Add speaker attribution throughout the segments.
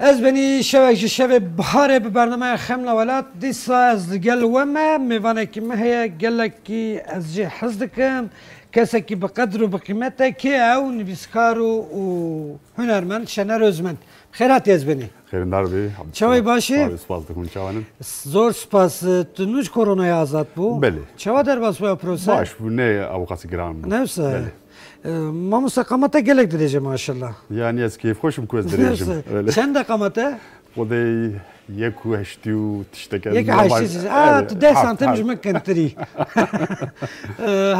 Speaker 1: از بنی شوک شو بحاره به برنامه خمل ولات دیسا از گل و ما میوانه کی مهیا گل کی از جه حزد کم کسی کی بقدر و بقیمته کی او نویسکارو و هنرمند شنر özmen خیرات از بنی
Speaker 2: خیرن داربی
Speaker 1: چوی باشی
Speaker 2: سپاس دکون چوانن
Speaker 1: زور سپاس تنوش کرونا آزاد بو
Speaker 2: بله
Speaker 1: چوا در باس با پروسه
Speaker 2: باش bu ne avukası giran bu
Speaker 1: نفسه ما مستقامته گلک درجه ماشاءالله
Speaker 2: yani eski hoşum köz dereceğim
Speaker 1: öyle چند قامته
Speaker 2: o da yeku heştiu tişteken
Speaker 1: یک هشتی تو 10 سانتی ممکن تری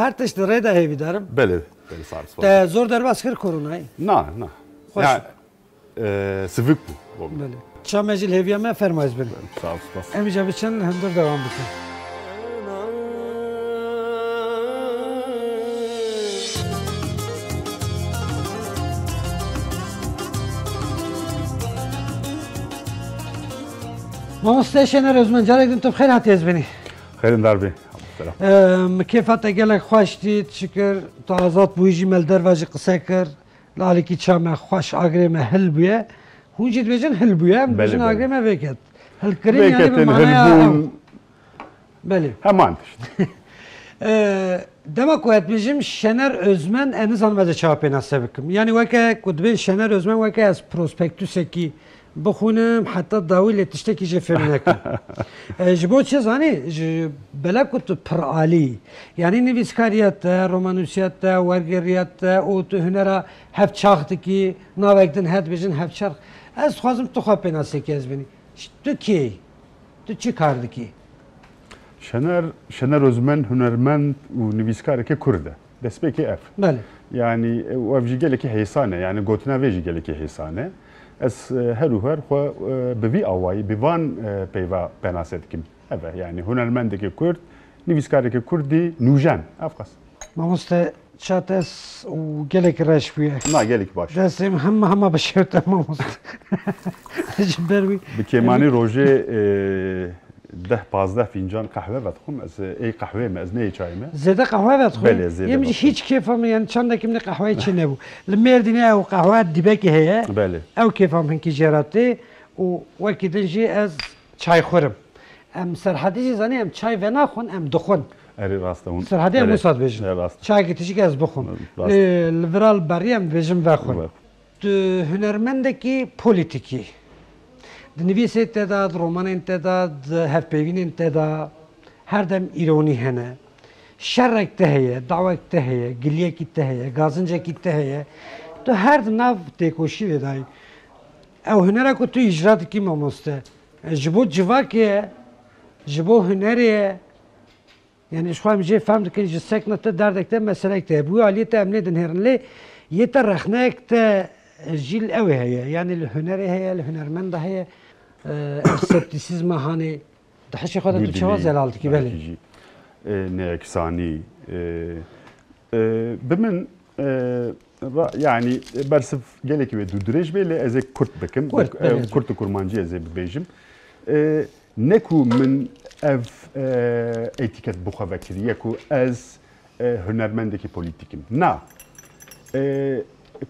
Speaker 1: هر تشت رده هیوی دارم
Speaker 2: بله بله سار
Speaker 1: تا زور در باز کر کرونای
Speaker 2: نه yani sivik bu
Speaker 1: بله چه مجل هیوی ما فرمایز بین
Speaker 2: sağ ol spas
Speaker 1: امیجا بچن هندور دوام بکن مامۆستای شێنەر ئەزمەند جارێک تۆ بخێر هاتی هێزبێنی
Speaker 2: خێرن داربێ
Speaker 1: کێفاتە گەلێک خواشتی چ کرد تا ئازاد بوویژی مەلدەرواژی قسە کرد لاڵێکی چامە خوش ئاگرێمە هەل بووە هونجی دوێژن هەل بووە بژن ئاگرێمە بێکێت هەلکردن بەێ
Speaker 2: هەمان
Speaker 1: دەما کوێت بژیم شەنەر ئۆزمەند ئەنزان بەدە چاوا پێناسە بکەم ینی وەکە کوتبێن شەنەر ئۆزمەند وەکە ئەس پرۆسپێکتوسێکی بخونم حتی داوی لی تشتکی چه فهم نکن. جبو چه زنی؟ بلا کت پرعالی. یعنی نویسکاریت، رومانوسیت، ورگریت، او تو هنرا هفت چاختی کی ناوکدن هد بیشن هفت چاخ. از خوازم تو خواب پناسی کی از بینی. تو کی؟ تو چی کردی کی؟
Speaker 2: شنر özmen hünermend و نویسکار که کرده. دست کی اف.
Speaker 1: بله.
Speaker 2: yani o evcigeli ki heysane yani gotuna vecigeli ki heysane. Ez heruher xwe bi vî awayî bi van peyva penase dikim. Evet yani hunermendekî Kurd, nivîskareke Kurdî nûjen ev qas.
Speaker 1: Mamoste çates û gelek reş bûye.
Speaker 2: Na gelek baş.
Speaker 1: Destêm hema bişewte mamoste. Ji ber wî.
Speaker 2: Bi kêmanî rojê 10-15 fincan qehwe vedixwim ez ê qehwê me ez neyê çayê me.
Speaker 1: Zêde qehwe vedixwim?
Speaker 2: Belê zêde.
Speaker 1: Yem hiç kêfam yani çandekî min qehweyê çi nebû. Li Mêrdînê ew qehwe dîbekê heye.
Speaker 2: Belê.
Speaker 1: Ew kêfam hinkî jeratê û wekî din jî ez çayxwerim. Em serhedî jî zanî em çay venaxwin em dixwin.
Speaker 2: Erê rast e hûn.
Speaker 1: Serhedî em wisa dibêjin. Çayekî tişî ez bixwin. Li viral berî em dibêjin vexwin. Tu hunermendekî polîtîkî. Nivîsê te da, romanên te da, hevpeyvînên te da her dem îronî hene. Şerrek te heye, dawek te heye, giliyekî te heye, gazincekî te heye. Tu her di nav têkoşî de dayî. Ew hunera ku tu îcra dikî mamoste. Ji bo civakê ye, ji bo hunerê ye. Yani ji xwe em jê fehm dikin ji sekna te derdek te meselek te heye. Bu aliyê te em nê dinêrin lê yê te rexneyek te jîl ew heye. Yani li hunerê heye, li hunermenda heye. Septisizme hani daha şey kadar tuçava zelaltı ki böyle.
Speaker 2: Ne eksani. Bimin yani bersif geleki ve dudurej böyle ezek Kurt bekim. Kurt kurmancı ezek bejim. Neku min ev etiket bu xavekiriye ku ez hünermendeki politikim. Na.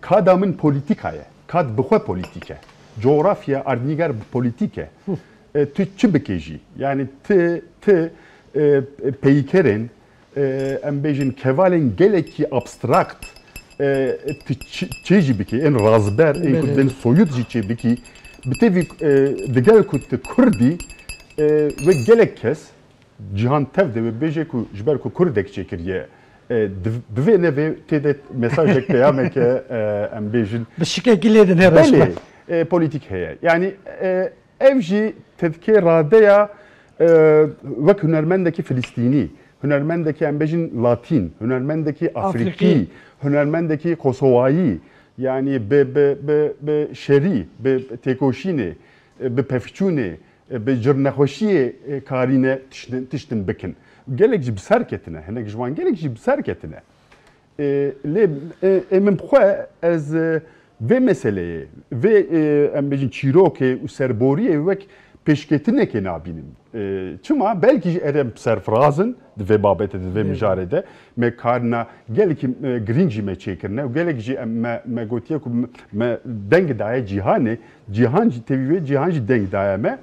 Speaker 2: Kadamın politikaya, kad bixwe politike. Coğrafya arniger politike. Tu çi bikêjî? Yani ti peykerin em bêjin kevalên gelekî abstrakt tu çê jî bikî en razber en ku den soyut jî çê bikî bi tevî digel ku tu Kurdî ve gelek kes cihan tev de bêje ku ji ber ku Kurdek çêkiriye bi vê nevê tê de mesajek peyameke em bêjin
Speaker 1: bi şikekî lê din her
Speaker 2: politik heye. Yani ev jî tedkê radeya wek hunermendekî Filistînî, hunermendekî em bêjin Latin, hunermendekî Afrikî, hunermendekî Kosovayî, yani bi şerî, bi têkoşînê, bi pevçûnê, bi cirnexweşiyê karîne tiştin bikin. Gelek jî bi ser ketine, hinek ji wan gelek jî bi ser ketine. Lê min bixwe ez vê meseleyê, vê em bêjin çîrokê û serboriyê wek peşketineke nabînim. Çima belki erem serfrazın ve babete ve mijarede me karna gelki grinci me çekirne gelki me gotiye ku me deng daye cihane cihanci tevi cihanci deng daye me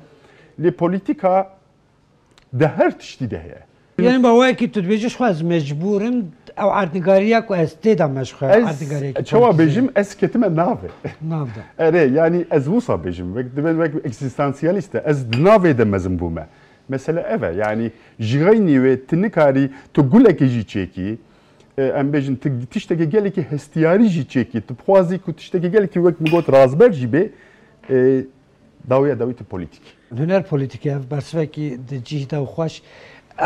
Speaker 2: le politika de her tişti de heye.
Speaker 1: Yani باوای کی تو بیچش خواست مجبورم او اردگاریه کو استیدا مشخه اردگاریه کی
Speaker 2: çava bejim es ketime nave.
Speaker 1: Navda.
Speaker 2: Ere yani ez vusa bejim ve ben eksistansiyaliste ez nave demezim bu me. Mesela eve yani jigayni ve tinikari to guleke ji çeki em bejin tişteki geleki hestiyari ji çeki to pwazi ku tişteki geleki vek migot razber jibe dawya dawit politik.
Speaker 1: Hüner politik ev bersveki de cihda xoş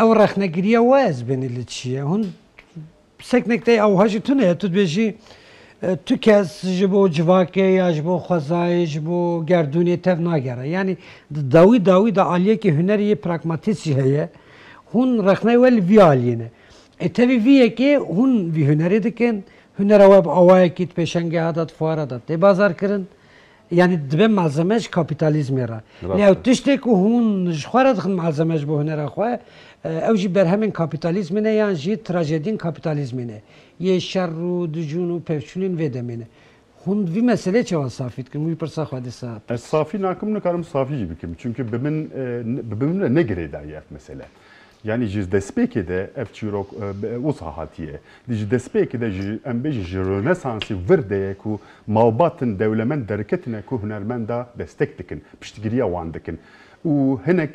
Speaker 1: او رخنگیری واز بینیل چیه هون سکنکته او هاجی تونه تو بیشی تو کس جبو جواکه یا جبو خزای جبو گردونی تف ناگره یعنی داوی دا عالیه که هنری پراگماتیسی هیه هون رخنه ول وی عالینه تبی ویه که هون وی هنری دکن هنر اواب اوای کیت پیشنگه هادات فوار هادات دی بازار کرن yani dibê malzemeş kapitalizmê re. Lê tiştê ku hûn ji xwe re dixin malzemeş bo hunera xwe, ew jî berhemên kapitalizmê ne yan jî trajedîn kapitalizmê ne. Yê şer û dijûn û pevçûnên vê demê ne. Hûn vî meselê çawa safî dikin? Wî pirsa xwe dîsa.
Speaker 2: Ez safî nakim nikarim safî jî bikim. Çünkü bimin ne girê daye mesele. Yani ji destpêkê de ev çîrok wisa hatiye. Ji destpêkê de ji em bêjin ji Rönesansî vir de ye ku malbatên dewlemend derketine ku hunermenda destek dikin, piştgiriya wan dikin. û hinek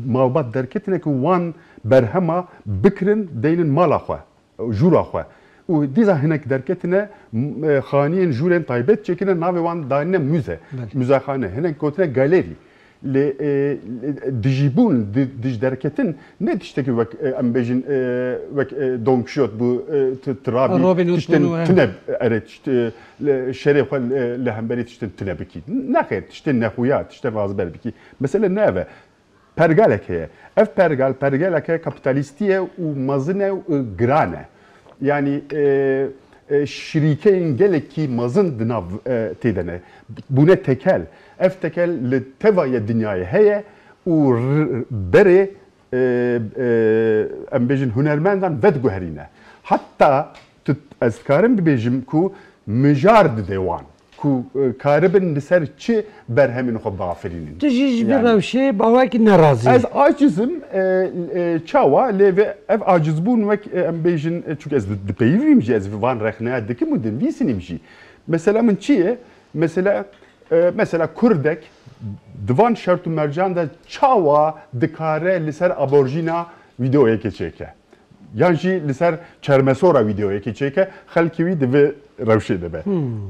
Speaker 2: malbat derketine ku wan berhema bikirin deynin mala xwe, jûra xwe. û dîza hinek derketine xaniyên jûrên taybet çekine navê wan danîne müze. Müzexane hinek gotine galerî. Dijibun dij derketin ne tişteki vek em bejin vek Don Quixote bu trabi tişten tüneb eret şeref le hemberi tişten tünebiki ne xeyr tişten ne xuya tişten razber biki mesela ne eve pergaleke ev pergaleke kapitalistiye u mazine grane yani şirikeyin geleki mazın dınav tedene bu ne tekel ev tekel le tevaya dünyaya heye u bere em bejin hunermendan ved guherine hatta ezkarım bir bejim ku mijar dewan ku karibin ser çi berhemin xwe bafirinin
Speaker 1: Tijî bir rewşê bawekî nerazî
Speaker 2: ez acizim çawa lê ve ev acizbûn wek em bêjin çünkü ez dipeyivîm jî ez van rexneya dikim û dinivîsînim jî mesela min çi ye mesela Kurdek divan şert û mercan de çawa dikare li ser aborjîna videoyekê çêke yan jî li ser çermesora videoyekê çêke xelkî wî divê rewşê dibe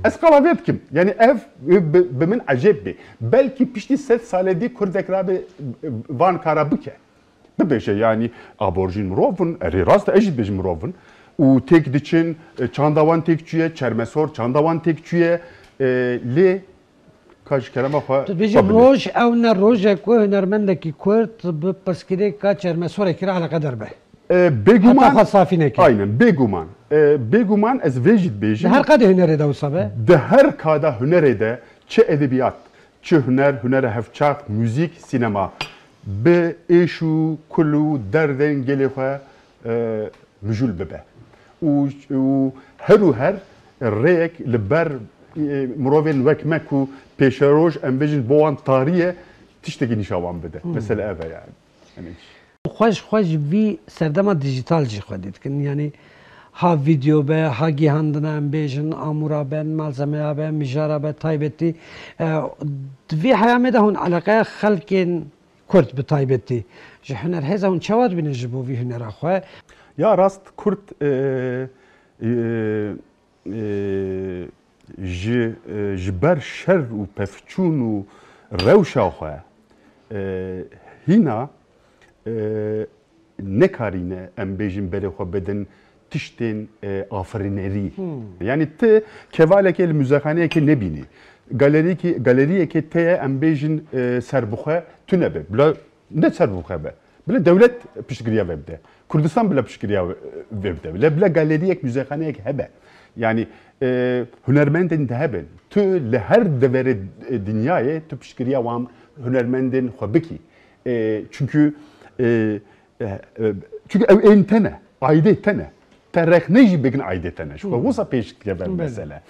Speaker 2: ez qala vê dikim yani ev bi min ecêb bê belkî piştî 100 salê dî Kurdek rabe van kara bike bibêje yani aborjîn mirovin erê rast ez jî dibêjim mirovin û têk diçin çanda wan têk çûye çermesor çanda wan têk çûye lê kaç kelime xwe
Speaker 1: Bêjî roj ew ne rojek ku hunermendekî Kurd bi pirsgirêka çermesorekî re eleqe derbe
Speaker 2: bêguman
Speaker 1: safî neke
Speaker 2: aynen bêguman ez vê jî dibêjim
Speaker 1: her qadê hunerê de wisa be
Speaker 2: di her kada hunerê de çi edebiyat çi hunera hevçak müzik sinema bi êş û kul û derdên gelê xwe mijûl bibe û her û her rêyek li ber mirovên wek me ku pêşeroj em bêjin bo wan tarîye tiştekî nîşa wan bide mesela ev e yani
Speaker 1: xwe ji vî serdema dijîtal jî xwe dikin yani ha video be ha gihandina em bêjin amûra be malzemeya be mijara be taybetî di vî heyamê de hûn eleqeya xelkên Kurd bi taybetî ji hunerhêza hûn çawa dibînin ji bo vî hunera xwe
Speaker 2: ya rast Kurd ji ber şer û pevçûn û rewşa xwe hîna nekarîne em bêjin berê xwe bidin tiştên afirînerî yani ti kevalekê li müzexaneyekê nebînî galeriyekê te ye em bêjin serbixwe tune be bila ne serbixwe be bila dewlet piştgiriya ve bide Kurdistan bila piştgiriya ve bide bila galeriyek müzexaneyek hebe yani hunermendên de hebe tu li her deverê dünyayê tu piştgiriya wan hünermendin xwebikî. Çünkü ev en tene, aide tene. Terrekne jî bikin aide tene. Şu bu sa pêş dike mesele.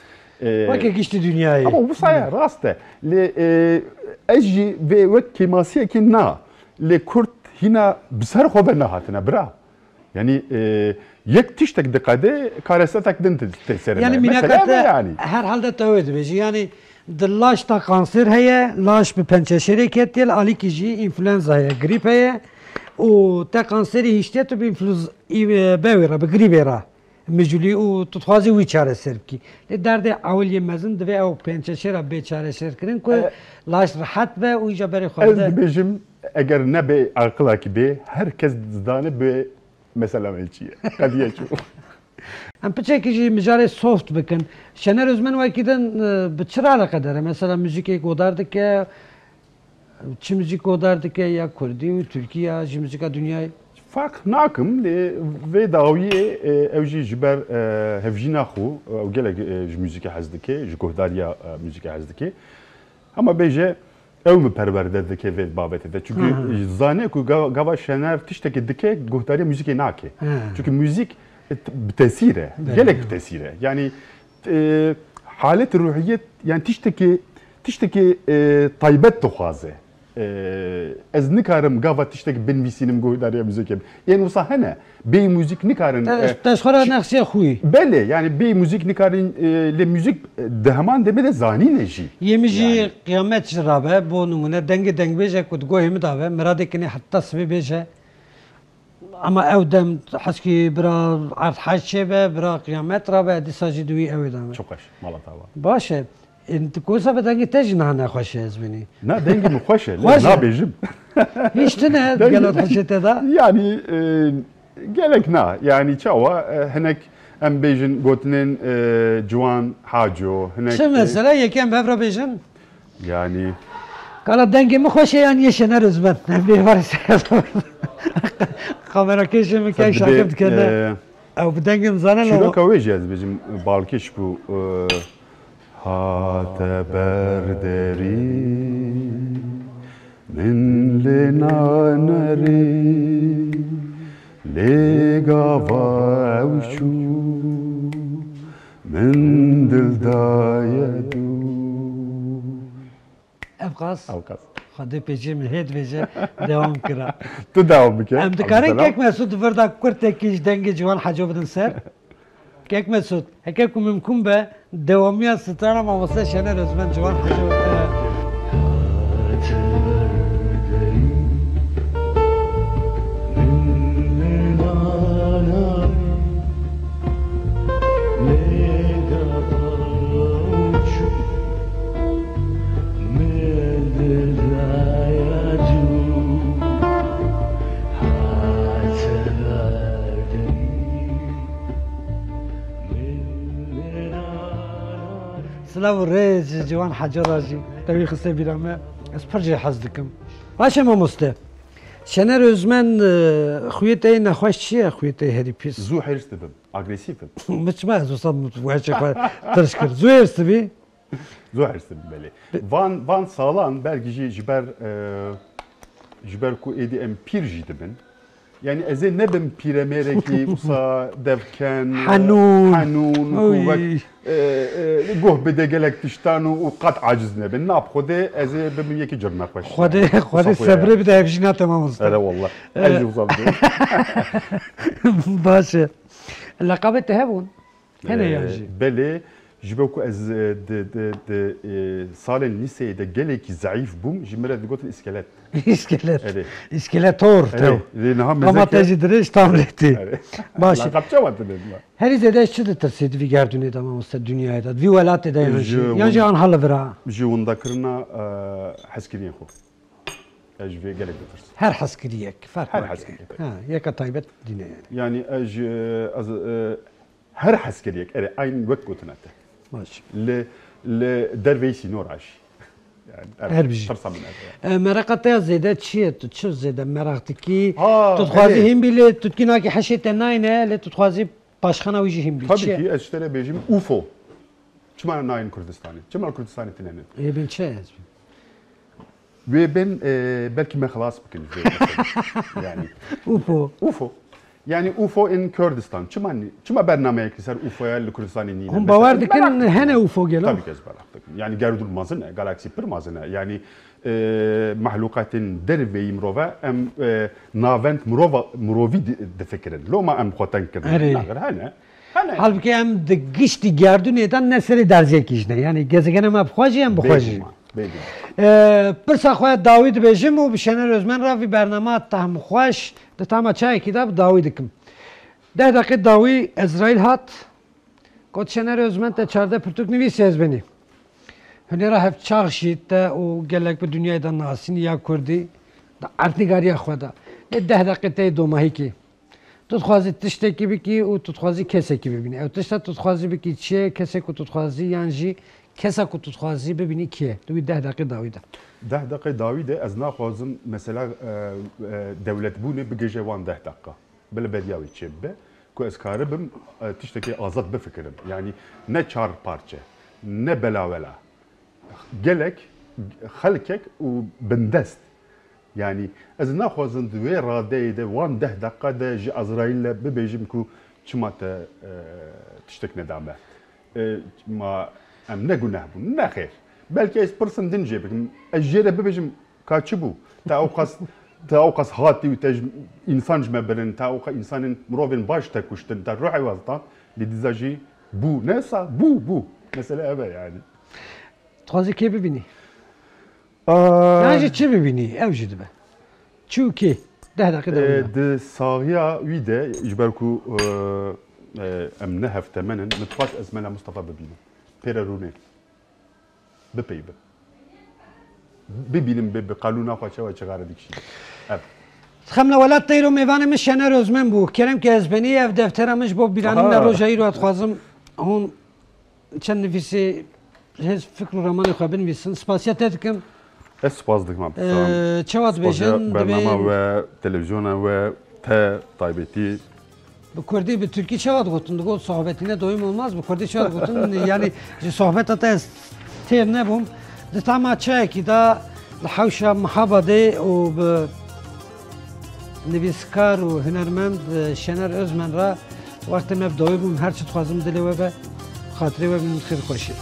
Speaker 1: Vake geçti dünyayı.
Speaker 2: Ama bu saya rast e. Ez jî vê wek kemasiyekî na. Lê Kurd hîna bi ser xwe ve nehatine bira. Yani yek tiştek dikade karesetek din tesirine.
Speaker 1: Yani minakate herhalde tevhid beji. Yani laş ta kanser heye, laş bir pençeşeri ketil, aliki jî influenza heye, grip heye. O te kanseri hişte tu bir influenza bevera, bir gripera. Meculi o tuthazi wî çareser bikî. Lê derdê ewliyê mezin divê ew pençeşera bê çareserkirin ku laş rahat be û îja berê xwe
Speaker 2: Ez dibêjim eger nebe aqilakî bê herkes dizane bê mesela me çi ye. Qediye çû.
Speaker 1: Em piçekî jî mijarê soft bikin. Şener Özmen wekî din bi çi alaqe dere? Mesela müzikê godar dike, çi müzik godar dike ya Kurdî û Türkî ya jî müzika dünyayê?
Speaker 2: Fark nakim lê vê dawiyê ew jî ji ber hevjîna xwe ew gelek ji müzikê hez dike, ji guhdariya müzikê hez dike. Ama bêje ew mi perwerde dike vê babetê de. Çünkü zane ku gava Şener tiştekî dike guhdariya müzikê nake. Çünkü müzik bi tesîre, gelek bi tesîre. Yani halet ruhiyet yani tiştekî taybet dixwaze. Ez nikarim gava tiştek binivîsînim guhdariya müzikê. Yani wisa hene bê müzik nikarin.
Speaker 1: Teşxera nexsiya xwî.
Speaker 2: Belê yani bê müzik nikarin lê müzik di heman demê de zanîne jî.
Speaker 1: Yemî jî qiyamet ji rabe bo numune dengê deng bêje ku gohê min dave miradekî heta sibê bêje. Ama ew dem heskî bira erd heşê be bira qiyamet rabe dîsa jî duî ew dame.
Speaker 2: Çok hoş. Malatava.
Speaker 1: Baş e. Kosa be dengê te jî nahane xweş e ez binî.
Speaker 2: Na dengê min xweş e. Nabêjim.
Speaker 1: Hiç tune gelot heşê te da?
Speaker 2: Yani gelek na. Yani çawa hinek em bêjin gotinên ciwan haco.
Speaker 1: Çi mesela yekem bevra bêjin?
Speaker 2: Yani
Speaker 1: Kala dengê min xweş e yan ye Şener Özmen. Bê var kamera keşi mi kek şakir dikene. Ew bi dengê min zane lo.
Speaker 2: Çîroka wê jî ez bêjim balkêş bû. Hate berderî min lê nanerî lê gava ew çû min dil daye dû.
Speaker 1: Evqas. Xwedê pêçê min hêd bêje devam kira.
Speaker 2: Tu devam bike.
Speaker 1: Em dikarin kek Mesûd virda kurtekî ji dengê ciwan heco bidin ser. Kek Mesûd heke ku mümkün be devamiya stara mamoste Şener Özmen ciwan heco. Slav rêz ciwan hecera jî tevî xiste bîra me ez pir jê hez dikim. Baş e mamoste. Şener Özmen xuyê te nexweş çi ye xuyê te herî pîs?
Speaker 2: Zû hêrs dibim, agresîfim.
Speaker 1: Miçme ez wisa weçê xwe tirş kir. Zû hêrs dibî?
Speaker 2: Zû hêrs dibim belê. Van salan belkî jî ji ber ku êdî em pîr jî dibin. Yani ez ê nebim pîremêrekî wisa devken henûn goh bide gelek tiştan û qet aciz nebin. Nab Xwedê ez ê bibim yekî cir nexweş.
Speaker 1: Xwedê sebrê bide hevjîna te mamoste.
Speaker 2: Ere wallah. Ez jî wisa
Speaker 1: baş e. Leqabê te hebûn? Hene yan jî.
Speaker 2: Belê ji ber ku ez salên lîseyê de gelekî zeîf bûm ji min re digotin iskelet.
Speaker 1: İskelet. İskeletor. Ama te jî dirêj tam lêtî. Baş e. Herî zêde çi ditirsê divî gerdûnê de mamoste dünyayê de? Divî welatê de yan jî an hale vira?
Speaker 2: Ji wendakirina hezkiriyên xwe. Ez ji vê gelek ditirsim.
Speaker 1: Her hezkiriyek.
Speaker 2: Her hezkiriyek.
Speaker 1: Yeka taybet dîne
Speaker 2: yani. Yani ez her hezkiriyek ere aynı wek gotine te.
Speaker 1: Baş.
Speaker 2: Li derveyî sînor aşî.
Speaker 1: Her bir şey. Merak te zêde çi ye? Tu çi zêde merak dikî? Tu dixwazî hîn bî lê tu dikînakî heşê te nayne lê tu dixwazî başxana wî jî hîn bî.
Speaker 2: Tabii ki ez ji te re bêjim UFO. Çima nayên Kurdistanê? Çima Kurdistanê tune ne?
Speaker 1: Ê bin çi ez?
Speaker 2: Ve ben belki me xelas bikin. Yani UFO. Yani UFO in Kürdistan. Çima bernameye kiser UFO'ya li Kürdistan'ı nine.
Speaker 1: Hum bavar dikin hene UFO gelo.
Speaker 2: Tabii ki ezberaftık. Yani gerdul mazine, galaksi pir mazine. Yani mahlukatın derveyi mrova em navent murovi de fikrin. Loma em xotan kirin. Hene.
Speaker 1: Halbuki em de gişti gerdun eden neseri derzek işte. Yani gezegene me bxwaji em bxwaji. Pirsa xwe dawî dibêjim û bi Şener Özmen re vî bername tehm xweş di tema çayekî de bi dawî dikim. 10 deqî dawî Ezraîl hat got Şener Özmen te çarde pirtûk nivîs ezbenî. Hunêra hevçax jî te û gelek bi dünyayê de nasîn ya Kurdî di erdnîgariya xwe de. 10 deqî tê domahîkî. Tu dixwazî tiştekî bikî û tu dixwazî kesekî bibînî. Ew tişta tu dixwazî bikî çi ye, kesek ku tu dixwazî yan jî kesa ku tu dixwazî bibînî kî ye. Tu wî 10 deqî dawî de.
Speaker 2: 10 deqî dawî de ez naxwazim mesela devletbûnê bigêje wan 10 deqî. Bila bediya wî çê bibe ku ez karibim tiştekî azad bifikirim. Yani ne çar parçe, ne belawela. Gelek, xelkek û bindest. Yani ez naxwazim di wê radeyê de wan 10 deqî de ji Ezraîlê bibêjim ku çima te tiştek nedame. Ma em ne günah bûn, ne xêr. Belki ez pirsin din jê bikim. Ez jê re bibêjim ka çi bû? Te awqas hatî û te însan ji me birin, te awqa însanên mirovên baş te kuştin, te ruhê wezdan, lê dîza jî bû. Nesa bû. Mesele ev e yani.
Speaker 1: Dixwazî kê bibînî? Yan jî çi bibînî? Ew jî dibe. Çi û kê? 10 deqî de.
Speaker 2: Di saxiya wî de ji ber ku em ne heftemenin, mitxwaz ez mela Mustafa bibînim. Pêre rûnê. Bipeyve. Bibînim bi qanûna xwe çawa çigare dikişî. Ev.
Speaker 1: Xemla welat teyro mêvanê min Şener Özmen bû. Kerem ki ezbenî ev deftera min ji bo bîranîna roja îro dixwazim hûn çend nivîsê hêz fikr û ramanê xwe binivîsin. Spasiya te dikim.
Speaker 2: Ez spas dikim.
Speaker 1: Çawa dibêjin
Speaker 2: bernama ve televizyona ve te taybetî
Speaker 1: bi Kurdî bi Türkî çawa digotin? Digot sohbetîne doyum olmaz. Bi Kurdî çawa digotin? Yani ji sohbeta te ez têr nebûm. Di tema çayekî de li hewşa Mihabadê û bi nivîskar û hunermend Şener Özmen re wextê me bi dawî bûm her çi dixwazim dilê we be xatirê we bînin xêr xweşî.